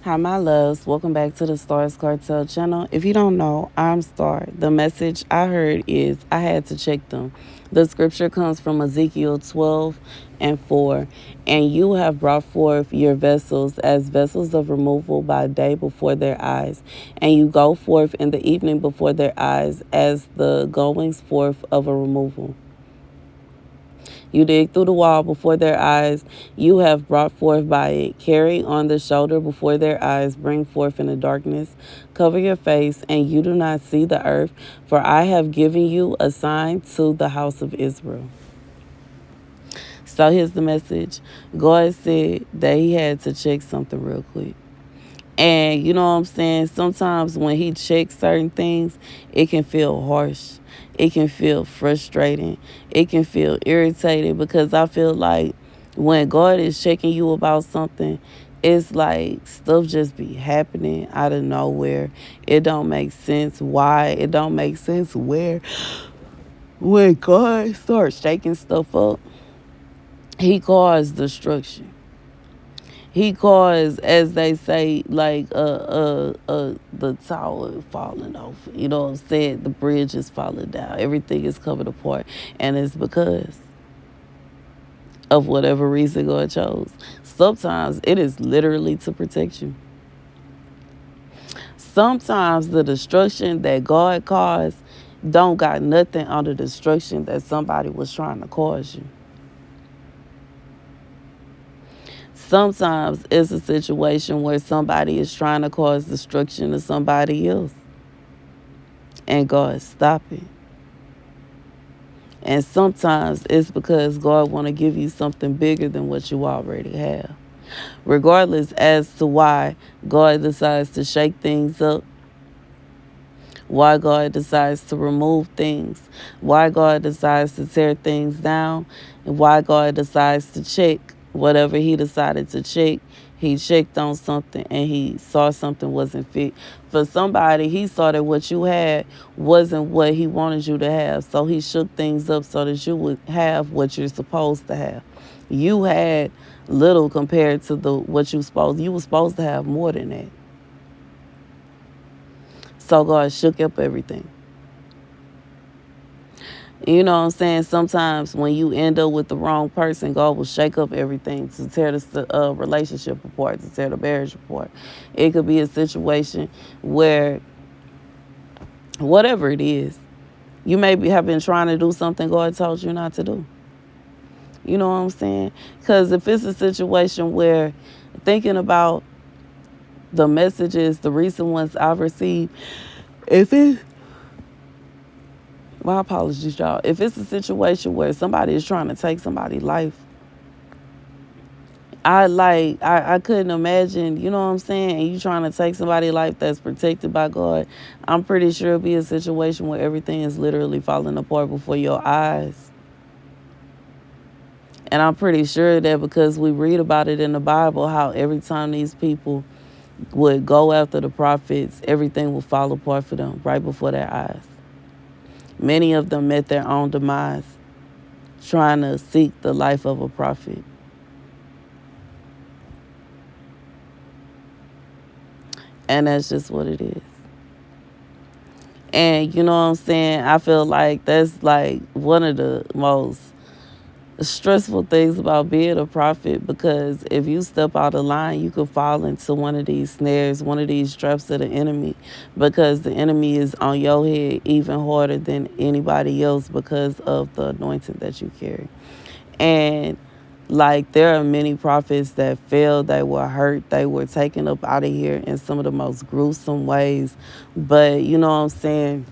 Hi, my loves. Welcome back to the Starscartel channel. If you don't know, I'm Star. The message I heard is I had to check them. The scripture comes from Ezekiel 12:4. And you have brought forth your vessels as vessels of removal by day before their eyes. And you go forth in the evening before their eyes as the goings forth of a removal. You dig through the wall before their eyes. You have brought forth by it. Carry on the shoulder before their eyes. Bring forth in the darkness. Cover your face, and you do not see the earth. For I have given you a sign to the house of Israel. So here's the message. God said that he had to check something real quick. And you know what I'm saying? Sometimes when he checks certain things, it can feel harsh. It can feel frustrating. It can feel irritating because I feel like when God is checking you about something, it's like stuff just be happening out of nowhere. It don't make sense why. It don't make sense where. When God starts shaking stuff up, he caused destruction. He caused, as they say, like the tower falling off. You know what I'm saying? The bridge is falling down. Everything is coming apart, and it's because of whatever reason God chose. Sometimes it is literally to protect you. Sometimes the destruction that God caused don't got nothing on the destruction that somebody was trying to cause you. Sometimes it's a situation where somebody is trying to cause destruction to somebody else and God stop it. And sometimes it's because God want to give you something bigger than what you already have. Regardless as to why God decides to shake things up, why God decides to remove things, why God decides to tear things down, and why God decides to check whatever he decided to check. He checked on something and he saw something wasn't fit. For somebody, he saw that what you had wasn't what he wanted you to have. So he shook things up so that you would have what you're supposed to have. You had little compared to the what you were supposed to have more than that. So God shook up everything. You know what I'm saying? Sometimes when you end up with the wrong person, God will shake up everything to tear the relationship apart, to tear the marriage apart. It could be a situation where, whatever it is, you have been trying to do something God told you not to do. You know what I'm saying? Because if it's a situation where, thinking about the messages, the recent ones I've received, if it my apologies, y'all. If it's a situation where somebody is trying to take somebody's life, I couldn't imagine, you know what I'm saying, and you trying to take somebody's life that's protected by God. I'm pretty sure it'll be a situation where everything is literally falling apart before your eyes. And I'm pretty sure that because we read about it in the Bible, how every time these people would go after the prophets, everything would fall apart for them right before their eyes. Many of them met their own demise trying to seek the life of a prophet. And that's just what it is. And you know what I'm saying? I feel like that's like one of the most stressful things about being a prophet, because if you step out of line, you could fall into one of these snares, one of these traps of the enemy, because the enemy is on your head even harder than anybody else because of the anointing that you carry. And like, there are many prophets that failed, they were hurt, they were taken up out of here in some of the most gruesome ways. But you know what I'm saying?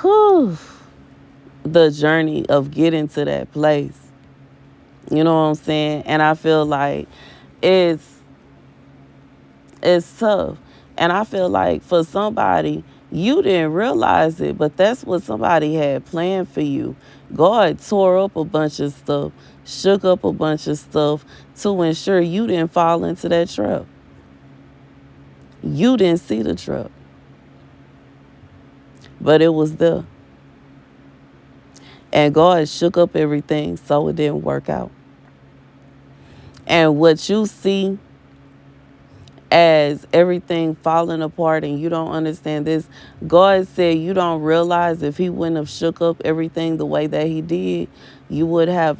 Whew, the journey of getting to that place. You know what I'm saying? And I feel like it's it's tough. And I feel like for somebody, you didn't realize it, but that's what somebody had planned for you. God tore up a bunch of stuff, shook up a bunch of stuff to ensure you didn't fall into that trap. You didn't see the trap, but it was there. And God shook up everything so it didn't work out. And what you see as everything falling apart and you don't understand this. God said you don't realize if he wouldn't have shook up everything the way that he did, you would have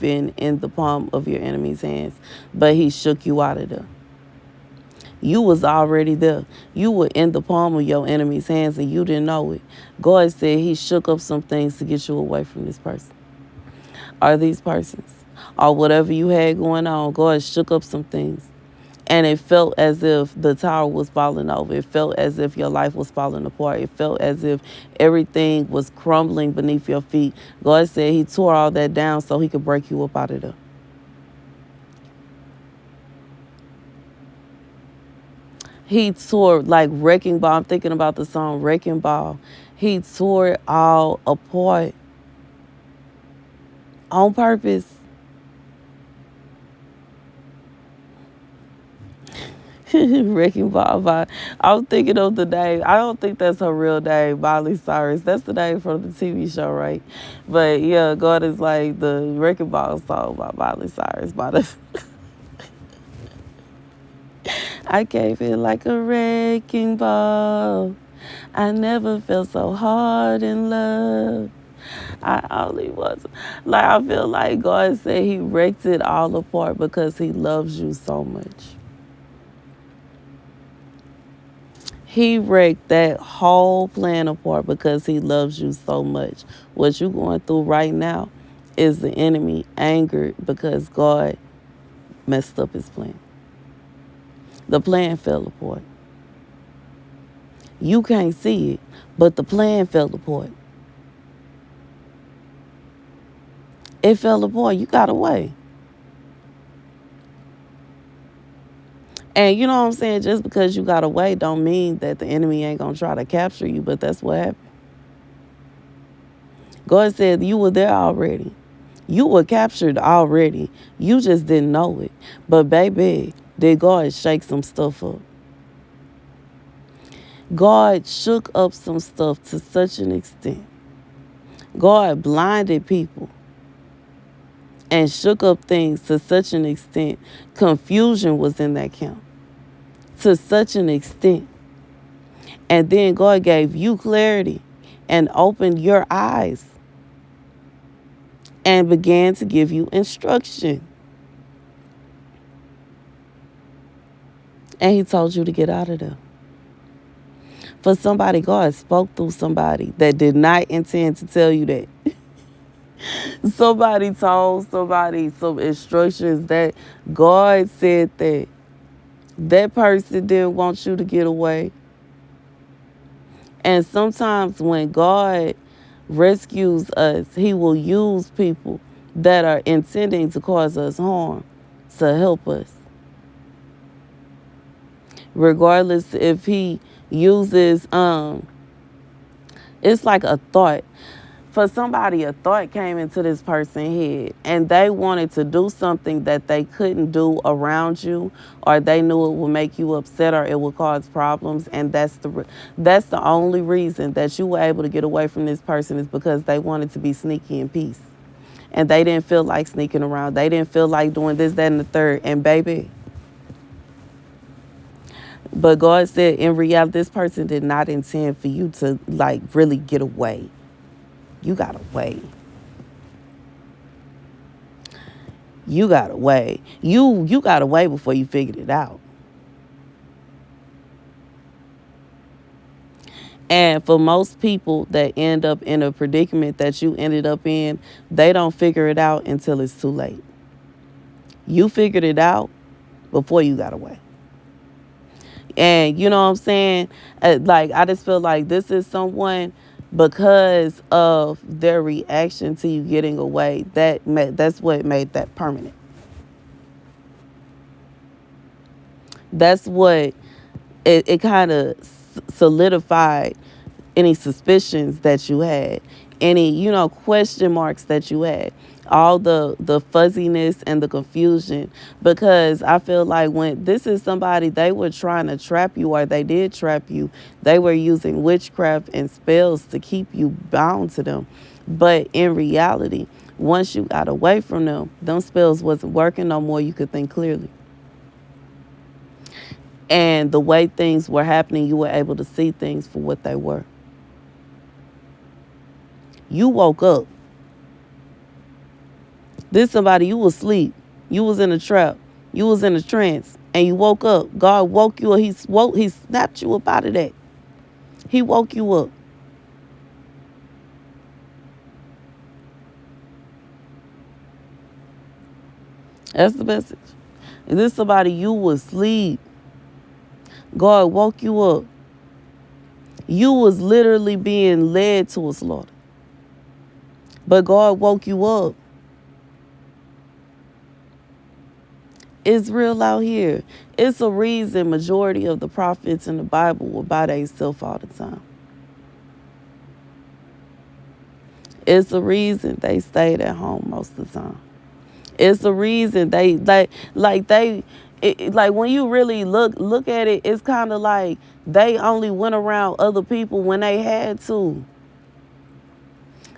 been in the palm of your enemy's hands. But he shook you out of there. You was already there. You were in the palm of your enemy's hands and you didn't know it. God said he shook up some things to get you away from this person or these persons or whatever you had going on. God shook up some things. And it felt as if the tower was falling over. It felt as if your life was falling apart. It felt as if everything was crumbling beneath your feet. God said he tore all that down so he could break you up out of there. He tore like Wrecking Ball. I'm thinking about the song Wrecking Ball. He tore it all apart on purpose. Wrecking Ball. I was thinking of the name. I don't think that's her real name, Miley Cyrus. That's the name from the TV show, right? But yeah, God is like the Wrecking Ball song by Miley Cyrus. I came in like a wrecking ball. I never felt so hard in love. I only was like, I feel like God said he wrecked it all apart because he loves you so much. He wrecked that whole plan apart because he loves you so much. What you're going through right now is the enemy angered because God messed up his plan. The plan fell apart. You can't see it, but the plan fell apart. It fell apart. You got away. And you know what I'm saying? Just because you got away don't mean that the enemy ain't going to try to capture you, but that's what happened. God said you were there already. You were captured already. You just didn't know it. But baby, did God shake some stuff up? God shook up some stuff to such an extent. God blinded people and shook up things to such an extent. Confusion was in that camp to such an extent. And then God gave you clarity and opened your eyes and began to give you instruction. And he told you to get out of there. For somebody, God spoke through somebody that did not intend to tell you that. Somebody told somebody some instructions that God said that that person didn't want you to get away. And sometimes when God rescues us, he will use people that are intending to cause us harm to help us. Regardless if he uses, it's like a thought. For somebody, a thought came into this person's head and they wanted to do something that they couldn't do around you, or they knew it would make you upset or it would cause problems. And that's the only reason that you were able to get away from this person, is because they wanted to be sneaky in peace. And they didn't feel like sneaking around. They didn't feel like doing this, that, and the third. And baby, but God said in reality, this person did not intend for you to like really get away. You got away. You got away. You got away before you figured it out. And for most people that end up in a predicament that you ended up in, they don't figure it out until it's too late. You figured it out before you got away. And you know what I'm saying? Like, I just feel like this is someone, because of their reaction to you getting away, that's what made that permanent. That's what it kind of solidified any suspicions that you had, any, question marks that you had, all the fuzziness and the confusion. Because I feel like when this is somebody, they were trying to trap you, or they did trap you. They were using witchcraft and spells to keep you bound to them. But in reality, once you got away from them spells wasn't working no more. You could think clearly. And the way things were happening, you were able to see things for what they were. You woke up. This somebody, you was asleep. You was in a trap. You was in a trance. And you woke up. God woke you up. He snapped you up out of that. He woke you up. That's the message. Is this somebody, you was asleep. God woke you up. You was literally being led to a slaughter. But God woke you up. It's real out here. It's a reason majority of the prophets in the Bible were by themselves all the time. It's a reason they stayed at home most of the time. It's a reason they like when you really look at it, it's kind of like they only went around other people when they had to.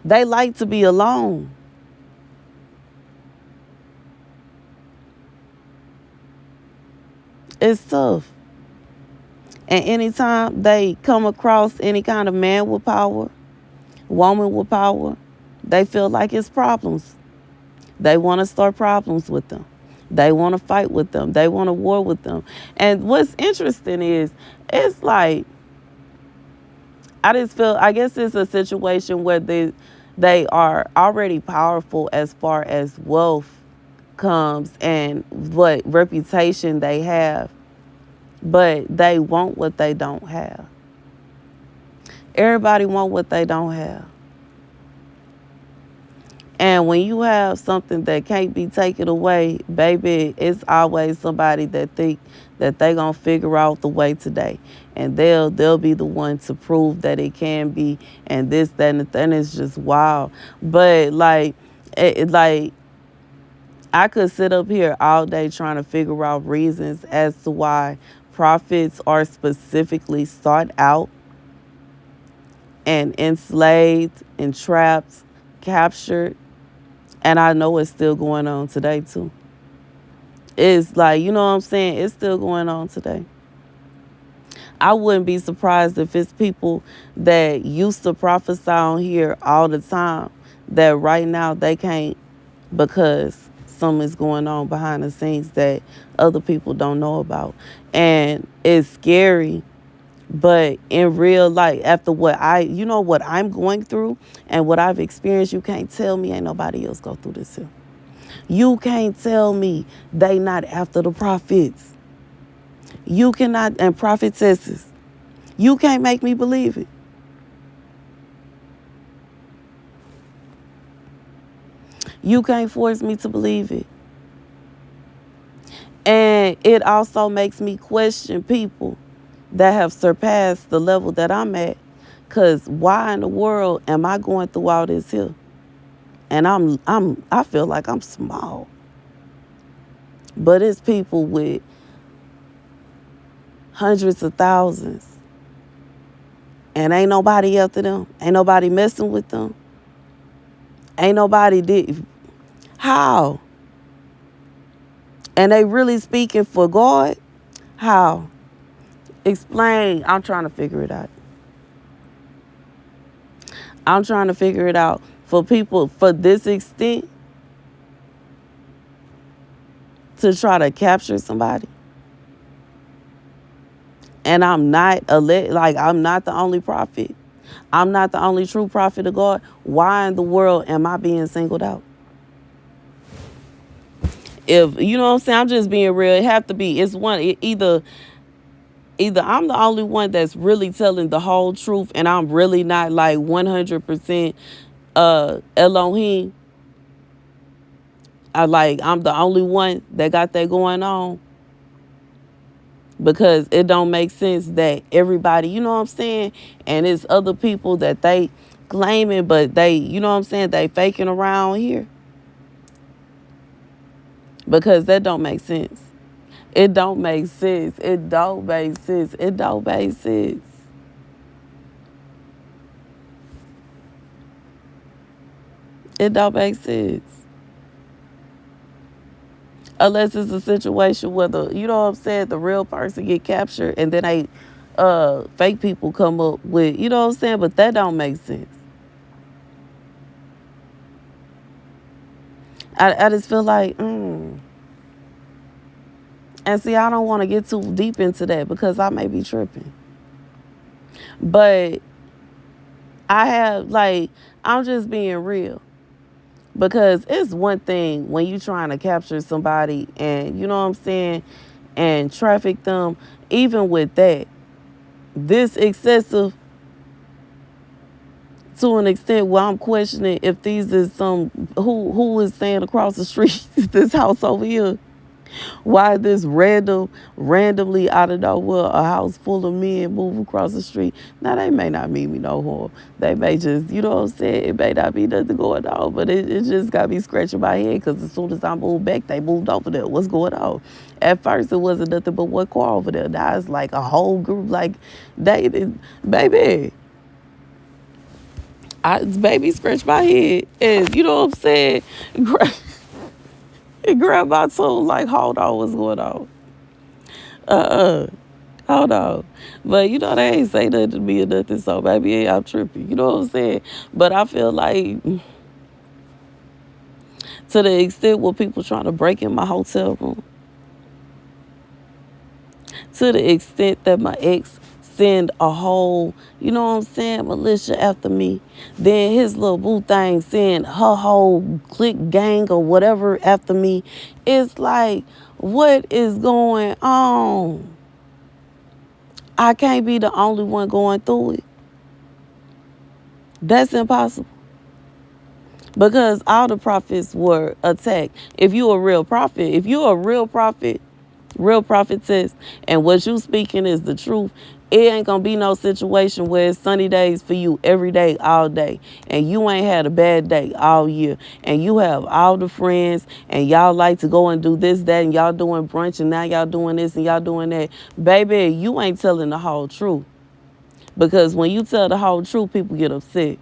They like to be alone. It's tough. And anytime they come across any kind of man with power, woman with power, they feel like it's problems. They want to start problems with them. They want to fight with them. They want to war with them. And what's interesting is, it's like, I just feel, I guess it's a situation where they are already powerful as far as wealth comes and what reputation they have, but they want what they don't have. Everybody want what they don't have. And when you have something that can't be taken away, baby, it's always somebody that think that they gonna figure out the way today, and they'll be the one to prove that it can be, and this, that, and the thing is just wild. But like I could sit up here all day trying to figure out reasons as to why prophets are specifically sought out and enslaved, entrapped, captured. And I know it's still going on today, too. It's like, you know what I'm saying? It's still going on today. I wouldn't be surprised if it's people that used to prophesy on here all the time that right now they can't because something's going on behind the scenes that other people don't know about. And it's scary. But in real life, after what I'm going through and what I've experienced, you can't tell me ain't nobody else go through this here. You can't tell me they not after the prophets. You cannot, and prophetesses. You can't make me believe it. You can't force me to believe it. And it also makes me question people that have surpassed the level that I'm at. Because why in the world am I going through all this here? And I feel like I'm small. But it's people with hundreds of thousands. And ain't nobody after them. Ain't nobody messing with them. Ain't nobody did. How? And they really speaking for God? How? Explain. I'm trying to figure it out. I'm trying to figure it out. For people, for this extent, to try to capture somebody. And I'm not I'm not the only prophet. I'm not the only true prophet of God. Why in the world am I being singled out? If you know what I'm saying, I'm just being real. It have to be. It's one. Either I'm the only one that's really telling the whole truth, and I'm really not like 100% Elohim. I'm the only one that got that going on. Because it don't make sense that everybody, you know what I'm saying, and it's other people that they claiming, but they, you know what I'm saying, they faking around here. Because that don't make sense. It don't make sense. It don't make sense. It don't make sense. It don't make sense. Unless it's a situation where the real person get captured and then fake people come up with, you know what I'm saying? But that don't make sense. I just feel like, And see, I don't want to get too deep into that because I may be tripping. But I'm just being real. Because it's one thing when you trying to capture somebody and, you know what I'm saying, and traffic them. Even with that, this excessive to an extent where I'm questioning if these is some who is staying across the street, this house over here. Why this randomly out of nowhere, a house full of men move across the street? Now, they may not mean me no harm. They may just, you know what I'm saying? It may not be nothing going on, but it just got me scratching my head because as soon as I moved back, they moved over there. What's going on? At first, it wasn't nothing but one car over there. Now it's like a whole group. Like, baby, baby scratch my head. And, you know what I'm saying? Grab my toe, like, hold on, what's going on? Uh-uh. Hold on. But they ain't say nothing to me or nothing, so maybe yeah, I'm tripping. You know what I'm saying? But I feel like to the extent where people trying to break in my hotel room, to the extent that my ex send a whole, you know what I'm saying, militia after me. Then his little boo thing send her whole clique gang or whatever after me. It's like, what is going on? I can't be the only one going through it. That's impossible. Because all the prophets were attacked. If you're a real prophet, if you're a real prophetess, and what you speaking is the truth, it ain't gonna be no situation where it's sunny days for you every day, all day, and you ain't had a bad day all year, and you have all the friends, and y'all like to go and do this, that, and y'all doing brunch, and now y'all doing this, and y'all doing that. Baby, you ain't telling the whole truth. Because when you tell the whole truth, people get upset.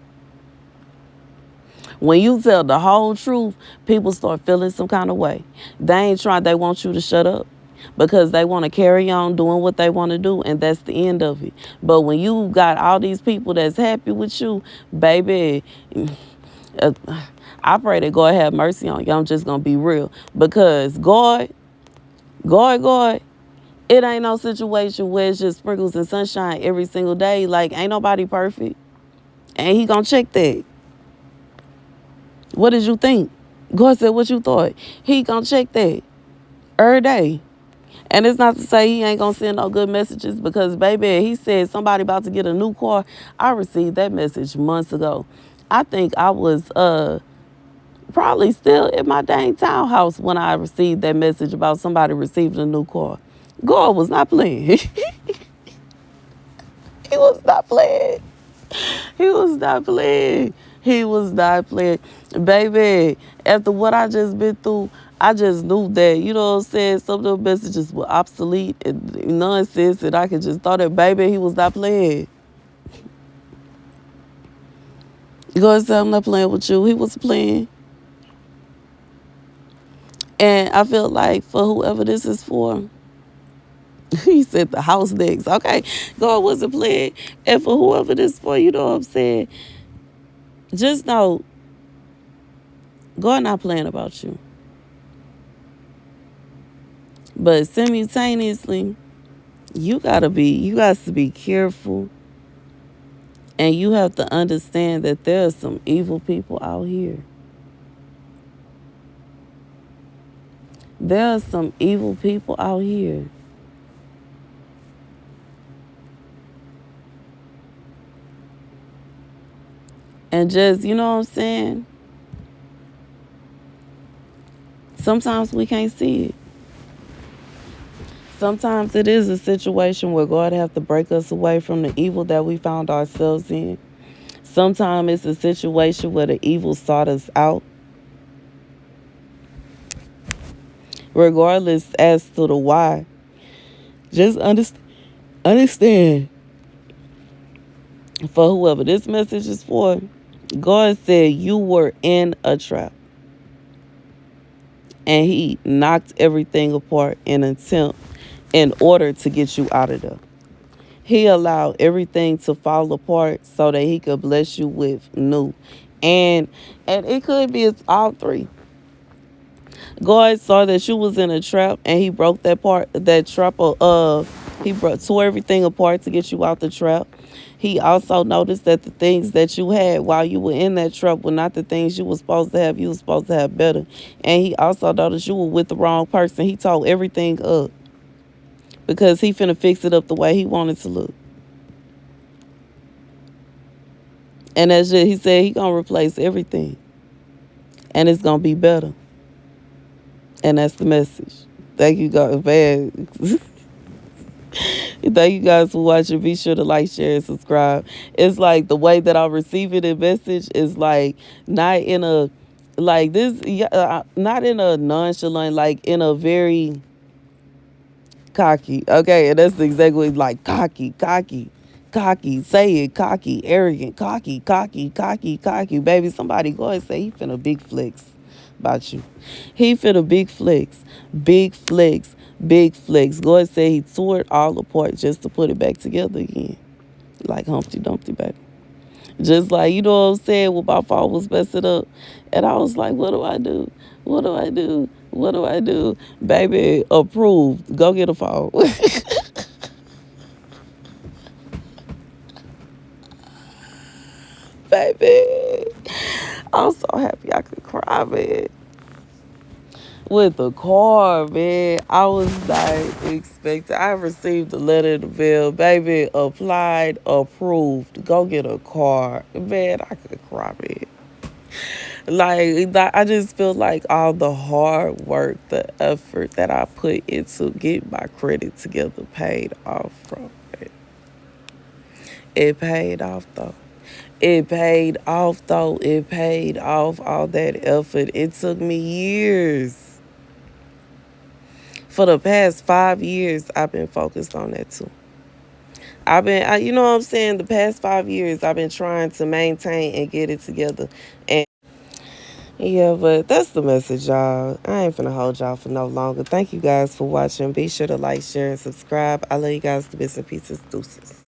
When you tell the whole truth, people start feeling some kind of way. They want you to shut up because they want to carry on doing what they want to do, and that's the end of it. But when you got all these people that's happy with you, baby, uh, I pray that God have mercy on you. I'm just going to be real because God, it ain't no situation where it's just sprinkles and sunshine every single day. Like, ain't nobody perfect. And he going to check that. What did you think? God said what you thought. He gonna check that every day. And it's not to say he ain't gonna send no good messages because, baby, he said somebody about to get a new car. I received that message months ago. I think I was probably still in my dang townhouse when I received that message about somebody receiving a new car. God was not playing. He was not playing. He was not playing. He was not playing. Baby, after what I just been through, I just knew that, you know what I'm saying, some of the messages were obsolete and nonsense, and I could just thought that, baby, he was not playing. God said, I'm not playing with you. He was playing. And I feel like for whoever this is for, he said the house next. Okay, God wasn't playing. And for whoever this is for, you know what I'm saying, just know God not playing about you. But simultaneously, you got to be careful, and you have to understand that there are some evil people out here. There are some evil people out here. And just, you know what I'm saying? Sometimes we can't see it. Sometimes it is a situation where God have to break us away from the evil that we found ourselves in. Sometimes it's a situation where the evil sought us out. Regardless as to the why, just understand for whoever this message is for, God said you were in a trap. and he knocked everything apart in order to get you out of there. He allowed everything to fall apart so that he could bless you with new. And it could be it's all three. God saw that you was in a trap and he broke that trap he tore everything apart to get you out the trap. He also noticed that the things that you had while you were in that trap were not the things you were supposed to have. You were supposed to have better. And he also noticed you were with the wrong person. He tore everything up because he finna fix it up the way he wanted to look. And as he said, he gonna replace everything, and it's gonna be better. And that's the message. Thank you, guys, man. Thank you guys for watching. Be sure to like, share, and subscribe. It's like the way that I receive it in message is like not in a like this, not in a nonchalant, like in a very cocky. Okay, and that's exactly like cocky. Say it, cocky, arrogant, cocky. Baby, somebody go and say he finna big flex about you. He finna big flex. Go and say he tore it all apart just to put it back together again, like Humpty Dumpty, baby. Just like, you know what I'm saying, when my phone was messing up. And I was like, what do I do? What do I do? What do I do? Baby, approved. Go get a phone. Baby. I'm so happy I could cry, man. With the car, man. I was not expecting. I received a letter in the mail. Baby, applied, approved. Go get a car. Man, I could cry, man. Like, I just feel like all the hard work, the effort that I put into get my credit together paid off from it. It paid off though. It paid off though. It paid off all that effort. It took me years. For the past 5 years, I've been focused on that too. You know what I'm saying? The past 5 years, I've been trying to maintain and get it together. And yeah, but that's the message, y'all. I ain't finna hold y'all for no longer. Thank you guys for watching. Be sure to like, share, and subscribe. I love you guys to bits and pieces. Deuces.